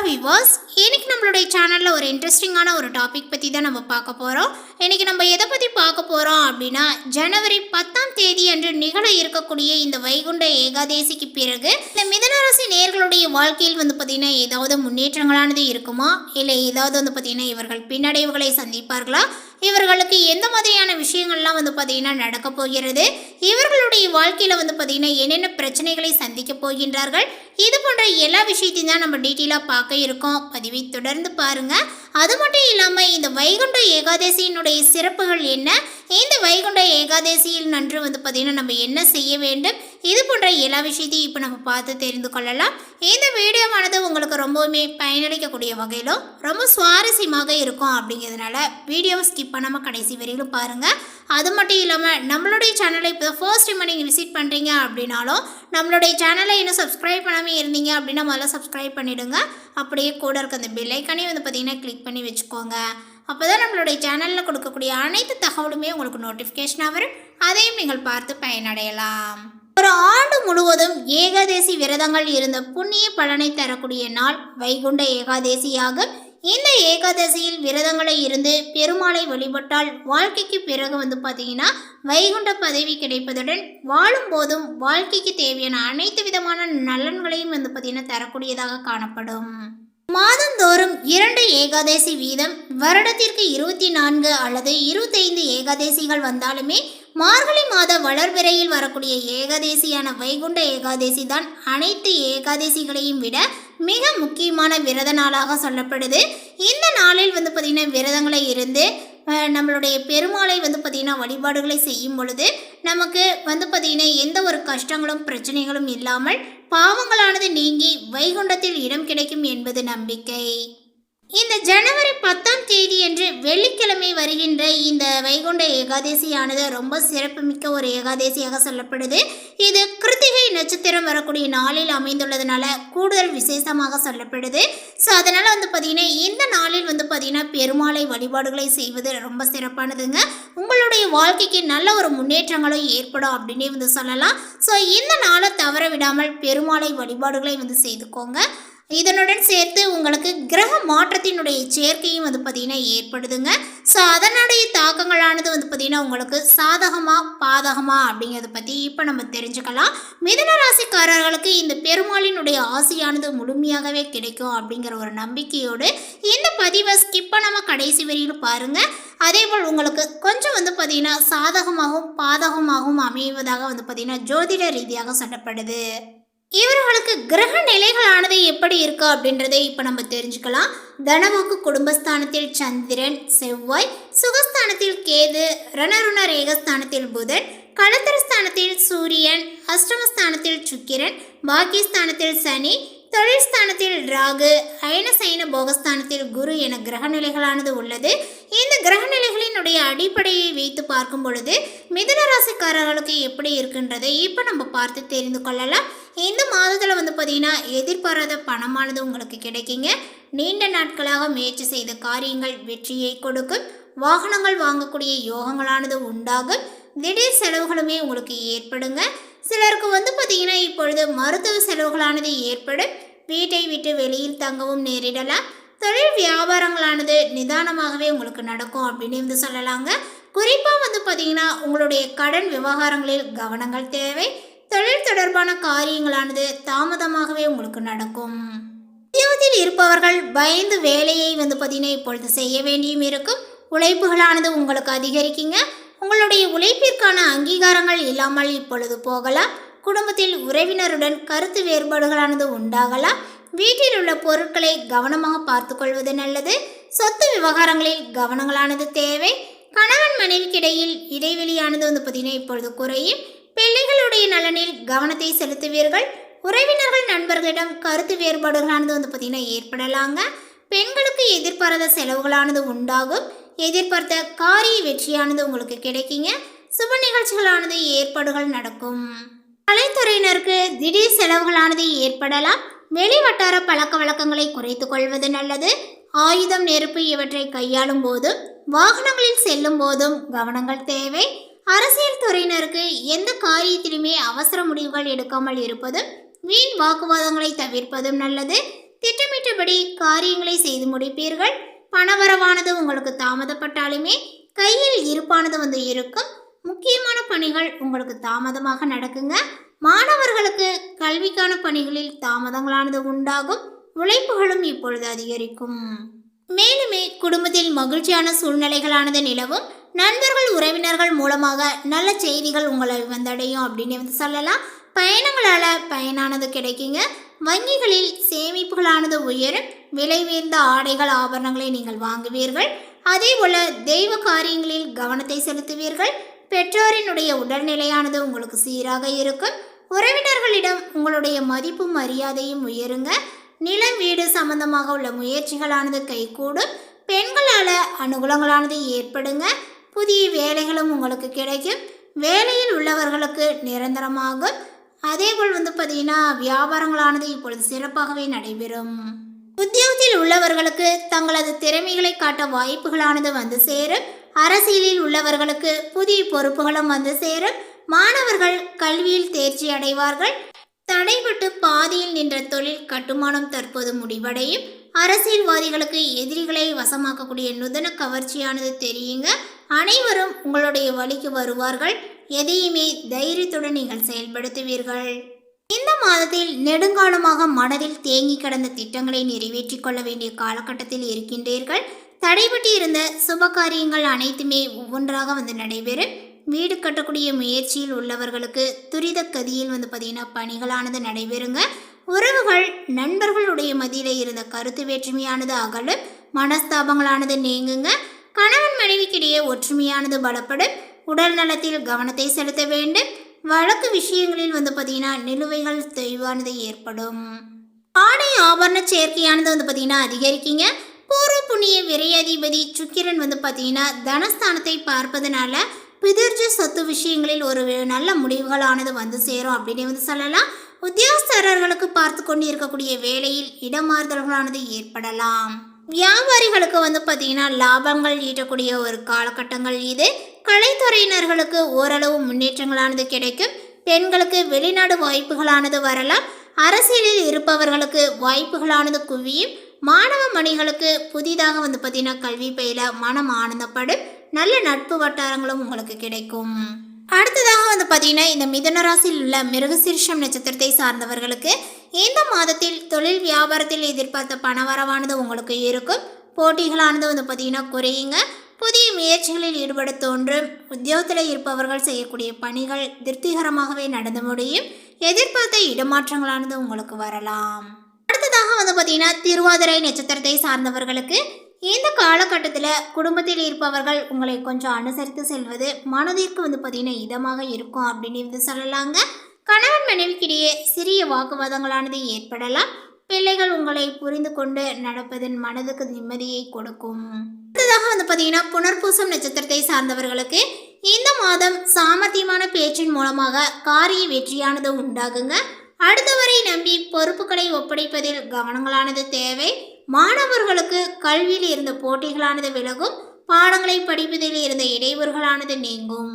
விவாஸ் இன்னைக்கு நம்மளுடைய சேனலில் ஒரு இன்ட்ரெஸ்டிங்கான ஒரு டாபிக் பற்றி தான் நம்ம பார்க்க போகிறோம். இன்னைக்கு நம்ம எதை பற்றி பார்க்க போகிறோம் அப்படின்னா, ஜனவரி 10ஆம் தேதி அன்று நிகழ இருக்கக்கூடிய இந்த வைகுண்ட ஏகாதேசிக்கு பிறகு இந்த மிதனராசி நேயர்களுடைய வாழ்க்கையில் பார்த்திங்கன்னா ஏதாவது முன்னேற்றங்களானது இருக்குமா, இல்லை ஏதாவது பார்த்திங்கன்னா இவர்கள் பின்னடைவுகளை சந்திப்பார்களா, இவர்களுக்கு எந்த மாதிரியான விஷயங்கள்லாம் பார்த்திங்கன்னா நடக்க போகிறது, இவர்களுடைய வாழ்க்கையில் பார்த்திங்கன்னா என்னென்ன பிரச்சனைகளை சந்திக்க போகின்றார்கள், இது போன்ற எல்லா விஷயத்தையும் தான் நம்ம டீட்டெயிலாக பார்க்க இருக்கோம். பதிவை தொடர்ந்து பாருங்கள். அது மட்டும் இல்லாமல் இந்த வைகுண்ட ஏகாதசியினுடைய சிறப்புகள் என்ன, இந்த வைகுண்ட ஏகாதசியில் நன்று பார்த்திங்கன்னா நம்ம என்ன செய்ய வேண்டும், இது போன்ற எல்லா விஷயத்தையும் இப்போ நம்ம பார்த்து தெரிந்து கொள்ளலாம். இந்த வீடியோவானது உங்களுக்கு ரொம்பவுமே பயனளிக்கக்கூடிய வகையிலும் ரொம்ப சுவாரஸ்யமாக இருக்கும். அப்படிங்கிறதுனால வீடியோவை ஸ்கிப் பண்ணாமல் கடைசி வரையிலும் பாருங்கள். அது மட்டும் இல்லாமல் நம்மளுடைய சேனலை இப்போ ஃபர்ஸ்ட் டைம் நீங்கள் விசிட் பண்ணுறீங்க அப்படின்னாலும், நம்மளுடைய சேனலை இன்னும் சப்ஸ்கிரைப் பண்ணாமல் இருந்தீங்க அப்படின்னா முதல்ல சப்ஸ்கிரைப் பண்ணிவிடுங்க. அப்படியே கூட இருக்க அந்த பெல் ஐக்கானே பார்த்திங்கன்னா கிளிக் பண்ணி வச்சுக்கோங்க. அப்போ தான் நம்மளுடைய சேனலில் கொடுக்கக்கூடிய அனைத்து தகவலுமே உங்களுக்கு நோட்டிஃபிகேஷனாக வரும். அதையும் நீங்கள் பார்த்து பயனடையலாம். ஒரு ஆண்டு முழுவதும் ஏகாதேசி விரதங்கள் இருந்த புண்ணிய பலனை தரக்கூடிய நாள் வைகுண்ட ஏகாதேசியாகும். இந்த ஏகாதசியில் விரதங்களை இருந்து பெருமாளை வழிபட்டால் வாழ்க்கைக்கு பிறகு பார்த்தீங்கன்னா வைகுண்ட பதவி கிடைப்பதுடன் வாழும் போதும் வாழ்க்கைக்கு தேவையான அனைத்து விதமான நலன்களையும் பார்த்தீங்கன்னா தரக்கூடியதாக காணப்படும். மாதந்தோறும் 2 ஏகாதசி வீதம், வருடத்திற்கு 24 அல்லது 25 ஏகாதசிகள் வந்தாலுமே மார்கழி மாத வளர்பிறையில் வரக்கூடிய ஏகாதசியான வைகுண்ட ஏகாதசி தான் அனைத்து ஏகாதசிகளையும் விட மிக முக்கியமான விரத நாளாக சொல்லப்படுது. இந்த நாளில் பார்த்திங்கன்னா விரதங்களை இருந்து நம்மளுடைய பெருமாளை பார்த்திங்கன்னா வழிபாடுகளை செய்யும் பொழுது நமக்கு பார்த்திங்கன்னா எந்த ஒரு கஷ்டங்களும் பிரச்சனைகளும் இல்லாமல் பாவங்களானது நீங்கி வைகுண்டத்தில் இடம் கிடைக்கும் என்பது நம்பிக்கை. இந்த ஜனவரி 10ஆம் தேதி என்று வெள்ளிக்கிழமை வருகின்ற இந்த வைகுண்ட ஏகாதசியானது ரொம்ப சிறப்புமிக்க ஒரு ஏகாதசியாக சொல்லப்படுது. இது கிருத்திகை நட்சத்திரம் வரக்கூடிய நாளில் அமைந்துள்ளதுனால கூடுதல் விசேஷமாக சொல்லப்படுது. ஸோ அதனால் பார்த்திங்கன்னா இந்த நாளில் பார்த்திங்கன்னா பெருமாளை வழிபாடுகளை செய்வது ரொம்ப சிறப்பானதுங்க. உங்களுடைய வாழ்க்கைக்கு நல்ல ஒரு முன்னேற்றங்களும் ஏற்படும் அப்படின்னே சொல்லலாம். ஸோ இந்த நாளை தவற விடாமல் பெருமாளை வழிபாடுகளை செய்துக்கோங்க. இதனுடன் சேர்த்து உங்களுக்கு கிரக மாற்றத்தினுடைய சேர்க்கையும் பார்த்திங்கன்னா ஏற்படுதுங்க. ஸோ அதனுடைய தாக்கங்களானது பார்த்திங்கன்னா உங்களுக்கு சாதகமா பாதகமா அப்படிங்கிறத பற்றி இப்போ நம்ம தெரிஞ்சுக்கலாம். மிதுன ராசிக்காரர்களுக்கு இந்த பெருமாளினுடைய ஆசையானது முழுமையாகவே கிடைக்கும் அப்படிங்கிற ஒரு நம்பிக்கையோடு இந்த பதிவை ஸ்கிப் பண்ணாமல் கடைசி வரையிலும் பாருங்கள். அதேபோல் உங்களுக்கு கொஞ்சம் பார்த்திங்கன்னா சாதகமாகவும் பாதகமாகவும் அமைவதாக பார்த்திங்கன்னா ஜோதிட ரீதியாக சொல்லப்படுது. இவர்களுக்கு கிரக நிலைகளானது எப்படி இருக்கு அப்படின்றதை இப்போ நம்ம தெரிஞ்சுக்கலாம். தனவாக்கு குடும்பஸ்தானத்தில் சந்திரன், செவ்வாய், சுகஸ்தானத்தில் கேது, ரணருண ரேகஸ்தானத்தில் புதன், களத்திரஸ்தானத்தில் சூரியன், அஷ்டமஸ்தானத்தில் சுக்கிரன், பாக்கியஸ்தானத்தில் சனி, தொழில் ஸ்தானத்தில் ராகு, அயன சைன போகஸ்தானத்தில் குரு என கிரக நிலைகளானது உள்ளது. இந்த கிரக நிலைகளினுடைய அடிப்படையை வைத்து பார்க்கும் பொழுது மிதுன ராசிக்காரர்களுக்கு எப்படி இருக்குன்றதை இப்போ நம்ம பார்த்து தெரிந்து கொள்ளலாம். இந்த மாதத்தில் பார்த்திங்கன்னா எதிர்பாராத பணமானது உங்களுக்கு கிடைக்குங்க. நீண்ட நாட்களாக முயற்சி செய்த காரியங்கள் வெற்றியை கொடுக்கும். வாகனங்கள் வாங்கக்கூடிய யோகங்களானது உண்டாகும். திடீர் செலவுகளுமே உங்களுக்கு ஏற்படுங்க. சிலருக்கு பார்த்திங்கன்னா இப்பொழுது மருத்துவ செலவுகளானது ஏற்படும். வீட்டை விட்டு வெளியில் தங்கவும் நேரிடலாம். தொழில் வியாபாரங்களானது நிதானமாகவே உங்களுக்கு நடக்கும் அப்படின்னு சொல்லலாங்க. குறிப்பாக பார்த்திங்கன்னா உங்களுடைய கடன் விவகாரங்களில் கவனங்கள் தேவை. தொழில் தொடர்பான காரியங்களானது தாமதமாகவே உங்களுக்கு நடக்கும். உத்தியோகத்தில் இருப்பவர்கள் பயந்து வேலையை பார்த்திங்கன்னா இப்பொழுது செய்ய வேண்டியும் இருக்கும். உழைப்புகளானது உங்களுக்கு அதிகரிக்குங்க. உங்களுடைய உழைப்பிற்கான அங்கீகாரங்கள் இல்லாமல் இப்பொழுது போகலாம். குடும்பத்தில் உறவினருடன் கருத்து வேறுபாடுகளானது உண்டாகலாம். வீட்டில் உள்ள பொருட்களை கவனமாக பார்த்து கொள்வது நல்லது. சொத்து விவகாரங்களில் கவனங்களானது தேவை. கணவன் மனைவிக்கிடையில் இடைவெளியானது பார்த்திங்கன்னா இப்பொழுது குறையும். பிள்ளைகளுடைய நலனில் கவனத்தை செலுத்துவீர்கள். உறவினர்கள் நண்பர்களிடம் கருத்து வேறுபாடுகளானது பார்த்திங்கன்னா ஏற்படலாங்க. பெண்களுக்கு எதிர்பாராத செலவுகளானது உண்டாகும். எதிர்பார்த்த காரிய வெற்றியானது உங்களுக்கு கிடைக்குங்க. சுப நிகழ்ச்சிகளானது ஏற்பாடுகள் நடக்கும். கலைத்துறையினருக்கு திடீர் செலவுகளானது ஏற்படலாம். வெளி வட்டார பழக்க வழக்கங்களை குறைத்து கொள்வது நல்லது. ஆயுதம், நெருப்பு இவற்றை கையாளும் போதும் வாகனங்களில் செல்லும் போதும் கவனங்கள் தேவை. அரசியல் துறையினருக்கு எந்த காரியத்திலுமே அவசர முடிவுகள் எடுக்காமல் இருப்பதும் வீண் வாக்குவாதங்களை தவிர்ப்பதும் நல்லது. திட்டமிட்டபடி காரியங்களை செய்து முடிப்பீர்கள். பணவரவானது உங்களுக்கு தாமதப்பட்டாலுமே கையில் இருப்பானது இருக்கும். முக்கியமான பணிகள் உங்களுக்கு தாமதமாக நடக்குங்க. மாணவர்களுக்கு கல்விக்கான பணிகளில் தாமதங்களானது உண்டாகும். உழைப்புகளும் இப்பொழுது அதிகரிக்கும். மேலுமே குடும்பத்தில் மகிழ்ச்சியான சூழ்நிலைகளானது நிலவும். நண்பர்கள் உறவினர்கள் மூலமாக நல்ல செய்திகள் உங்களை வந்தடையும் அப்படின்னு சொல்லலாம். பயணங்களால் பயனானது கிடைக்குங்க. வங்கிகளில் சேமிப்புகளானது உயரும். விலை உயர்ந்த ஆடைகள் ஆபரணங்களை நீங்கள் வாங்குவீர்கள். அதே போல தெய்வ காரியங்களில் கவனத்தை செலுத்துவீர்கள். பெற்றோரினுடைய உடல்நிலையானது உங்களுக்கு சீராக இருக்கும். உறவினர்களிடம் உங்களுடைய மதிப்பும் மரியாதையும் உயருங்க. நிலம் வீடு சம்பந்தமாக உள்ள முயற்சிகளானது கைகூடும். பெண்களால் அனுகூலங்களானது ஏற்படுங்க. புதிய வேலைகளும் உங்களுக்கு கிடைக்கும். வேலையில் உள்ளவர்களுக்கு நிரந்தரமாகும். அதேபோல் பார்த்தீங்கன்னா வியாபாரங்களானது இப்பொழுது சிறப்பாகவே நடைபெறும். உத்தியோகத்தில் உள்ளவர்களுக்கு தங்களது திறமைகளை காட்ட வாய்ப்புகளானது வந்து சேரும். அரசியலில் உள்ளவர்களுக்கு புதிய பொறுப்புகளும் வந்து சேரும். மாணவர்கள் கல்வியில் தேர்ச்சி அடைவார்கள். தடைபட்டு பாதியில் நின்ற தொழில் கட்டுமானம் தற்போது முடிவடையும். அரசியல்வாதிகளுக்கு எதிரிகளை வசமாக்கக்கூடிய நுதன கவர்ச்சியானது தெரியுங்க. அனைவரும் உங்களுடைய வழிக்கு வருவார்கள். எதையுமே தைரியத்துடன் நீங்கள் செயல்படுத்துவீர்கள். இந்த மாதத்தில் நெடுங்காலமாக மனதில் தேங்கி கிடந்த திட்டங்களை நிறைவேற்றிக் கொள்ள வேண்டிய காலகட்டத்தில் இருக்கின்றீர்கள். தடைபட்டு இருந்த சுப காரியங்கள் அனைத்துமே ஒவ்வொன்றாக நடைபெறும். வீடு கட்டக்கூடிய முயற்சியில் உள்ளவர்களுக்கு துரித கதியில் பார்த்தீங்கன்னா பணிகளானது நடைபெறுங்க. உறவுகள் நண்பர்களுடைய மத்தியில் இருந்த கருத்து வேற்றுமையானது அகலும். மனஸ்தாபங்களானது நீங்குங்க. கணவன் மனைவிக்கிடையே ஒற்றுமையானது பலப்படும். உடல் நலத்தில் கவனத்தை செலுத்த வேண்டும். வழக்கு விஷயங்களில் பார்த்தீங்கன்னா நிலுவைகள் தொய்வானது ஏற்படும். ஆடை ஆபரண சேர்க்கையானது பார்த்தீங்கன்னா அதிகரிக்குங்க. பூர்வ புண்ணிய விரையாதிபதி சுக்கிரன் பார்த்தீங்கன்னா தனஸ்தானத்தை பார்ப்பதனால பிதிர்ஜ சொத்து விஷயங்களில் ஒரு நல்ல முடிவுகளானது சேரும் அப்படின்னு சொல்லலாம். உத்தியோகஸ்தர்களுக்கு பார்த்து கொண்டு இருக்கக்கூடிய வேலையில் இடமாறுதல்களானது ஏற்படலாம். வியாபாரிகளுக்கு பார்த்தீங்கன்னா லாபங்கள் ஈட்டக்கூடிய ஒரு காலகட்டங்கள் இது. கலைத்துறையினர்களுக்கு ஓரளவு முன்னேற்றங்களானது கிடைக்கும். பெண்களுக்கு வெளிநாடு வாய்ப்புகளானது வரலாம். அரசியலில் இருப்பவர்களுக்கு வாய்ப்புகளானது குவியும். மாணவ மணிகளுக்கு புதிதாக பார்த்தீங்கன்னா கல்வி பயில மனம் ஆனந்தப்படும். நல்ல நட்பு வட்டாரங்களும் உங்களுக்கு கிடைக்கும். அடுத்ததாக பார்த்தீங்கன்னா இந்த மிதுன ராசியில் உள்ள மிருகசீரிஷம் நட்சத்திரத்தை சார்ந்தவர்களுக்கு இந்த மாதத்தில் தொழில் வியாபாரத்தில் எதிர்பார்த்த பணவரவானது உங்களுக்கு இருக்கும். போட்டிகளானது பார்த்தீங்கன்னா குறையுங்க. புதிய முயற்சிகளில் ஈடுபட தோன்றும். உத்தியோகத்தில் இருப்பவர்கள் செய்யக்கூடிய பணிகள் திருப்திகரமாகவே நடந்து முடியும். எதிர்பார்த்த இடமாற்றங்களானது உங்களுக்கு வரலாம். அடுத்ததாக பார்த்தீங்கன்னா திருவாதிரை நட்சத்திரத்தை சார்ந்தவர்களுக்கு இந்த காலகட்டத்தில் குடும்பத்தில் இருப்பவர்கள் உங்களை கொஞ்சம் அனுசரித்து செல்வது மனதிற்கு பார்த்தீங்கன்னா இதமாக இருக்கும் அப்படின்னு சொல்லலாங்க. கணவன் மனைவிக்கிடையே சிறிய வாக்குவாதங்களானது ஏற்படலாம். பிள்ளைகள் உங்களை புரிந்து கொண்டு நடப்பதன் மனதுக்கு நிம்மதியை கொடுக்கும். அடுத்ததாக பார்த்தீங்கன்னா புனர்பூசம் நட்சத்திரத்தை சார்ந்தவர்களுக்கு இந்த மாதம் சாமர்த்தியமான பேச்சின் மூலமாக காரிய வெற்றியானது உண்டாகுங்க. அடுத்தவரை நம்பி பொறுப்புகளை ஒப்படைப்பதில் கவனங்களானது தேவை. மாணவர்களுக்கு கல்வியில் இருந்த போட்டிகளானது விலகும். பாடங்களை படிப்பதில் இருந்த இடையூறுகளானது நீங்கும்.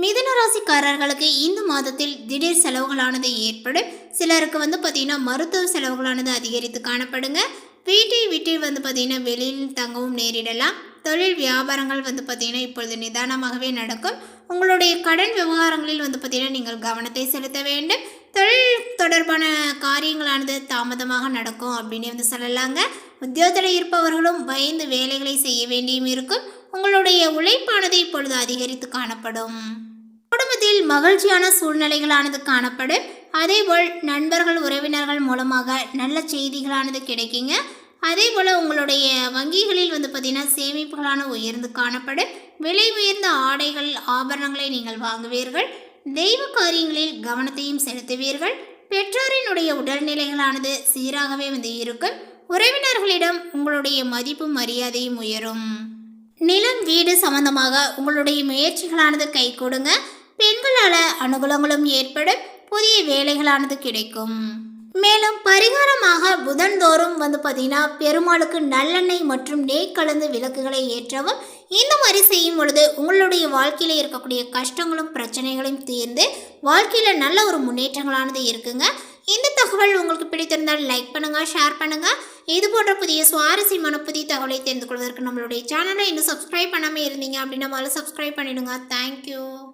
மிதுன ராசிக்காரர்களுக்கு இந்த மாதத்தில் திடீர் செலவுகளானது ஏற்படும். சிலருக்கு பார்த்தீங்கன்னா மருத்துவ செலவுகளானது அதிகரித்து காணப்படுங்க. வீட்டை விட்டு பார்த்தீங்கன்னா வெளியில் தங்கவும் நேரிடலாம். தொழில் வியாபாரங்கள் பார்த்தீங்கன்னா இப்பொழுது நிதானமாகவே நடக்கும். உங்களுடைய கடன் விவகாரங்களில் பார்த்தீங்கன்னா நீங்கள் கவனத்தை செலுத்த வேண்டும். தொழில் தொடர்பான காரியங்களானது தாமதமாக நடக்கும் அப்படின்னு சொல்லலாங்க. உத்தியோகத்தில் இருப்பவர்களும் பயந்து வேலைகளை செய்ய வேண்டியும் இருக்கும். உங்களுடைய உழைப்பானது இப்பொழுது அதிகரித்து காணப்படும். குடும்பத்தில் மகிழ்ச்சியான சூழ்நிலைகளானது காணப்படும். அதேபோல் நண்பர்கள் உறவினர்கள் மூலமாக நல்ல செய்திகளானது கிடைக்குங்க. அதே போல் உங்களுடைய வங்கிகளில் பார்த்தீங்கன்னா சேமிப்புகளான உயர்ந்து காணப்படும். விலை உயர்ந்த ஆடைகள் ஆபரணங்களை நீங்கள் வாங்குவீர்கள். தெய்வ காரியங்களில் கவனத்தையும் செலுத்துவீர்கள். பெற்றோரினுடைய உடல்நிலைகளானது சீராகவே இருக்கும். உறவினர்களிடம் உங்களுடைய மதிப்பும் மரியாதையும் உயரும். நிலம் வீடு சம்பந்தமாக உங்களுடைய முயற்சிகளானது கை கொடுங்க. பெண்களால் அனுகூலங்களும் ஏற்படும். புதிய வேலைகளானது கிடைக்கும். மேலும் பரிகாரமாக புதன்தோறும் பார்த்தீங்கன்னா பெருமாளுக்கு நல்லெண்ணெய் மற்றும் நெய் கலந்து விளக்குகளை ஏற்றவும். இந்த மாதிரி செய்யும் பொழுது உங்களுடைய வாழ்க்கையில் இருக்கக்கூடிய கஷ்டங்களும் பிரச்சனைகளையும் தீர்ந்து வாழ்க்கையில் நல்ல ஒரு முன்னேற்றங்களானது இருக்குங்க. இந்த தகவல் உங்களுக்கு பிடித்திருந்தால் லைக் பண்ணுங்கள், ஷேர் பண்ணுங்கள். இது போன்ற புதிய சுவாரஸ்யமான புதிய தகவலை தெரிந்து கொள்வதற்கு நம்மளுடைய சேனலை இன்னும் சப்ஸ்கிரைப் பண்ணாமல் இருந்தீங்க அப்படின்னா முதல்ல சப்ஸ்கிரைப் பண்ணிவிடுங்க. தேங்க்யூ.